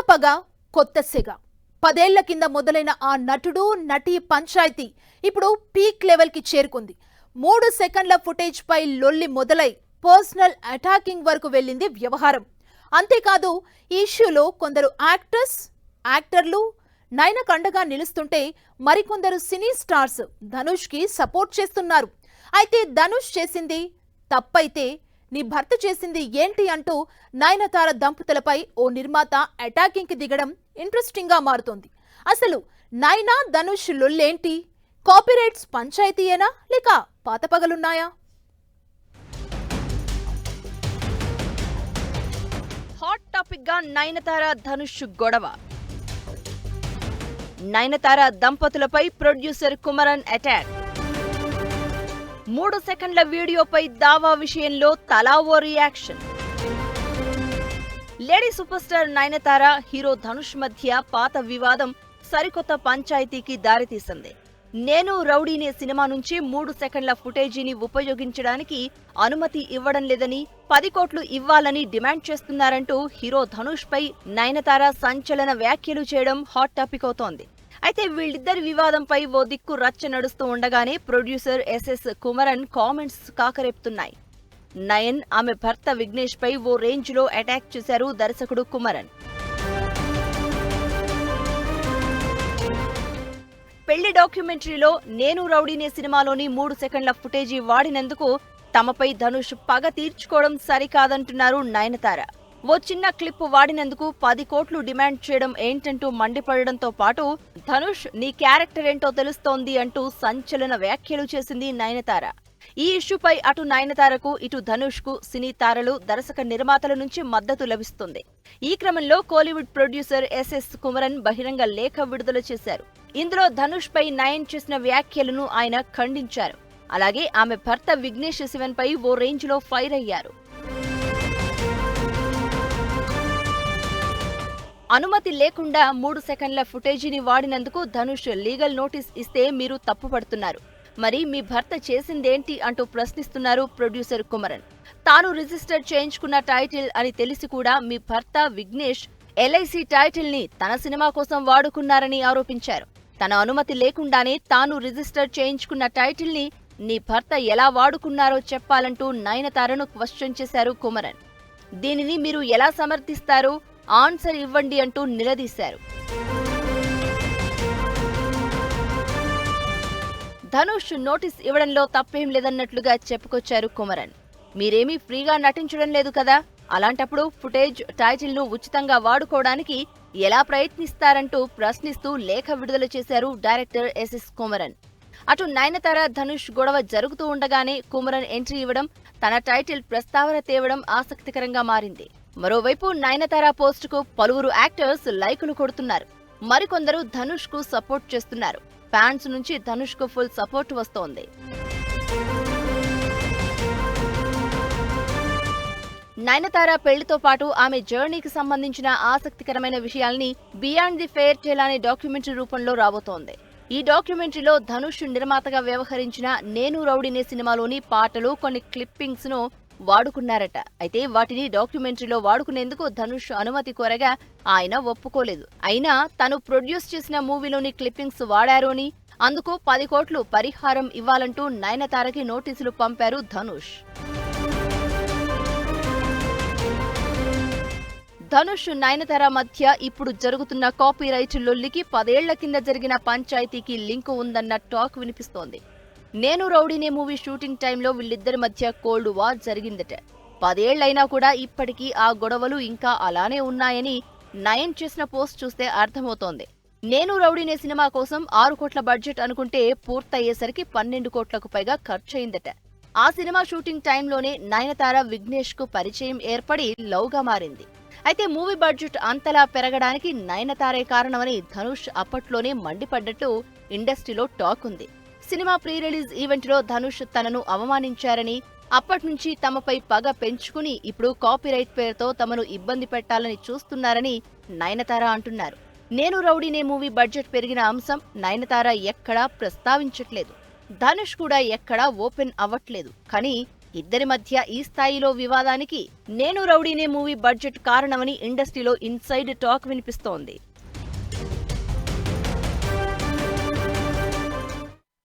పగ కొత్త సెగ 10 ఏళ్ల కింద మొదలైన ఆ నటుడు నటి పంచాయతీ ఇప్పుడు పీక్ లెవెల్ కి చేరుకుంది. 3 సెకండ్ల ఫుటేజ్ పై లొల్లి మొదలై పర్సనల్ అటాకింగ్ వరకు వెళ్ళింది వ్యవహారం. అంతేకాదు ఈ ఇష్యూలో కొందరు యాక్టర్లు నయనకు అండగా నిలుస్తుంటే మరికొందరు సినీ స్టార్స్ ధనుష్ కి సపోర్ట్ చేస్తున్నారు. అయితే ధనుష్ చేసింది తప్పైతే నీ భర్త చేసింది ఏంటి అంటూ నయనతార దంపతులపై ఓ నిర్మాత అటాకింగ్ కి దిగడం ఇంట్రెస్టింగ్ గా మారుతోంది. అసలు నయన ధనుష్ లొల్లేంటి? కాపీరైట్స్ పంచాయతీయేనా లేక పాత పగలున్నాయా? హాట్ టాపిక్ గా నయనతార ధనుష్ గొడవ. నయనతార దంపతులపై ప్రొడ్యూసర్ కుమరన్ అటాక్. 3 సెకండ్ల వీడియోపై దావా విషయంలో తలా ఓ reaction. Lady super star Nayanthara, hero Dhanush మధ్య పాత వివాదం సరికొత్త పంచాయతీకి దారితీసింది. నేను రౌడీనే సినిమా నుంచి 3 సెకండ్ల ఫుటేజీని ఉపయోగించడానికి అనుమతి ఇవ్వడం లేదని, 10 కోట్లు ఇవ్వాలని డిమాండ్ చేస్తున్నారంటూ హీరో ధనుష్ పై నయనతార సంచలన వ్యాఖ్యలు చేయడం హాట్ టాపిక్ అవుతోంది. అయితే వీళ్ళిద్దరి వివాదంపై ఓ దిక్కు రచ్చ నడుస్తూ ఉండగానే ప్రొడ్యూసర్ ఎస్ఎస్ కుమరన్ కామెంట్స్ కాకరేపుతున్నాయి. నయన్, ఆమె భర్త విఘ్నేష్ పై ఓ రేంజ్ లో అటాక్ చేశారు దర్శకుడు కుమరన్. పెళ్లి డాక్యుమెంటరీలో నేను రౌడీనే సినిమాలోని 3 సెకండ్ల ఫుటేజీ వాడినందుకు తమపై ధనుష్ పగ తీర్చుకోవడం సరికాదంటున్నారు నయనతార. ఓ చిన్న క్లిప్ వాడినందుకు 10 కోట్లు డిమాండ్ చేయడం ఏంటంటూ మండిపడడంతో పాటు ధనుష్ నీ క్యారెక్టర్ ఏంటో తెలుస్తోంది అంటూ సంచలన వ్యాఖ్యలు చేసింది నయనతార. ఈ ఇష్యూపై అటు నయనతారకు ఇటు ధనుష్ కు సినీ తారలు, దర్శక నిర్మాతల నుంచి మద్దతు లభిస్తుంది. ఈ క్రమంలో కోలీవుడ్ ప్రొడ్యూసర్ ఎస్ఎస్ కుమరన్ బహిరంగ లేఖ విడుదల చేశారు. ఇందులో ధనుష్ పై నయన్ చేసిన వ్యాఖ్యలను ఆయన ఖండించారు. అలాగే ఆమె భర్త విఘ్నేష్ శివన్ పై ఓ రేంజ్ లో ఫైర్ అయ్యారు. అనుమతి లేకుండా 3 సెకండ్ల ఫుటేజీని వాడినందుకు ధనుష్ లీగల్ నోటీస్ ఇస్తే మీరు తప్పుపడుతున్నారు, మరి మీ భర్త చేసిందేంటి అంటూ ప్రశ్నిస్తున్నారు ప్రొడ్యూసర్ కుమరన్. తాను రిజిస్టర్ చేయించుకున్న టైటిల్ అని తెలిసి కూడా మీ భర్త విఘ్నేష్ ఎల్ఐసి టైటిల్ ని తన సినిమా కోసం వాడుకున్నారని ఆరోపించారు. తన అనుమతి లేకుండానే తాను రిజిస్టర్ చేయించుకున్న టైటిల్ ని నీ భర్త ఎలా వాడుకున్నారో చెప్పాలంటూ నయనతారను క్వశ్చన్ చేశారు కుమరన్. దీనిని మీరు ఎలా సమర్థిస్తారు? ఆన్సర్ ఇవ్వండి అంటూ నిలదీశారు. ధనుష్ నోటీస్ ఇవ్వడంలో తప్పేం లేదన్నట్లుగా చెప్పుకొచ్చారు కుమరన్. మీరేమీ ఫ్రీగా నటించడం లేదు కదా, అలాంటప్పుడు ఫుటేజ్, టైటిల్ ను ఉచితంగా వాడుకోవడానికి ఎలా ప్రయత్నిస్తారంటూ ప్రశ్నిస్తూ లేఖ విడుదల చేశారు డైరెక్టర్ ఎస్ఎస్ కుమరన్. అటు నయనతార ధనుష్ గొడవ జరుగుతూ ఉండగానే కుమరన్ ఎంట్రీ ఇవ్వడం, తన టైటిల్ ప్రస్తావన తేవడం ఆసక్తికరంగా మారింది. మరోవైపు నయనతార పోస్ట్ కు పలువురు యాక్టర్స్ లైకులు కొడుతున్నారు. మరికొందరు ధనుష్ కు సపోర్ట్ చేస్తున్నారు. ఫ్యాన్స్ నుంచి ధనుష్ కు ఫుల్ సపోర్ట్ వస్తోంది. నయనతార పెళ్లితో పాటు ఆమె జర్నీకి సంబంధించిన ఆసక్తికరమైన విషయాల్ని బియాండ్ ది ఫెయిర్ టేల్ అనే డాక్యుమెంటరీ రూపంలో రాబోతోంది. ఈ డాక్యుమెంటరీలో ధనుష్ నిర్మాతగా వ్యవహరించిన నేను రౌడీనే సినిమాలోని పాటలు, కొన్ని క్లిప్పింగ్స్ ను వాడుకున్నారట. అయితే వాటిని డాక్యుమెంటరీలో వాడుకునేందుకు ధనుష్ అనుమతి కోరగా ఆయన ఒప్పుకోలేదు. అయినా తను ప్రొడ్యూస్ చేసిన మూవీలోని క్లిప్పింగ్స్ వాడారు అని, అందుకు 10 కోట్లు పరిహారం ఇవ్వాలంటూ నయనతారకి నోటీసులు పంపారు ధనుష్. ధనుష్, నయనతార మధ్య ఇప్పుడు జరుగుతున్న కాపీరైట్ లొల్లికి 10 ఏళ్ల కింద జరిగిన పంచాయతీకి లింకు ఉందన్న టాక్ వినిపిస్తోంది. నేను రౌడీనే మూవీ షూటింగ్ టైంలో వీళ్ళిద్దరి మధ్య కోల్డ్ వార్ జరిగిందట. 10 ఏళ్లైనా కూడా ఇప్పటికీ ఆ గొడవలు ఇంకా అలానే ఉన్నాయని నయన్ చేసిన పోస్ట్ చూస్తే అర్థమవుతోంది. నేను రౌడీనే సినిమా కోసం 6 కోట్ల బడ్జెట్ అనుకుంటే పూర్తయ్యేసరికి 12 కోట్లకు పైగా ఖర్చయిందట. ఆ సినిమా షూటింగ్ టైంలోనే నయనతార విఘ్నేష్ కు పరిచయం ఏర్పడి లవ్ గా మారింది. అయితే మూవీ బడ్జెట్ అంతలా పెరగడానికి నయనతారే కారణమని ధనుష్ అప్పట్లోనే మండిపడ్డట్టు ఇండస్ట్రీలో టాక్ ఉంది. సినిమా ప్రీ రిలీజ్ ఈవెంట్ లో ధనుష్ తనను అవమానించారని, అప్పట్నుంచి తమపై పగ పెంచుకుని ఇప్పుడు కాపీరైట్ పేరుతో తమను ఇబ్బంది పెట్టాలని చూస్తున్నారని నయనతార అంటున్నారు. నేను రౌడీనే మూవీ బడ్జెట్ పెరిగిన అంశం నయనతార ఎక్కడా ప్రస్తావించట్లేదు. ధనుష్ కూడా ఎక్కడా ఓపెన్ అవ్వట్లేదు. కానీ ఇద్దరి మధ్య ఈ స్థాయిలో వివాదానికి నేను రౌడీనే మూవీ బడ్జెట్ కారణమని ఇండస్ట్రీలో ఇన్సైడ్ టాక్ వినిపిస్తోంది.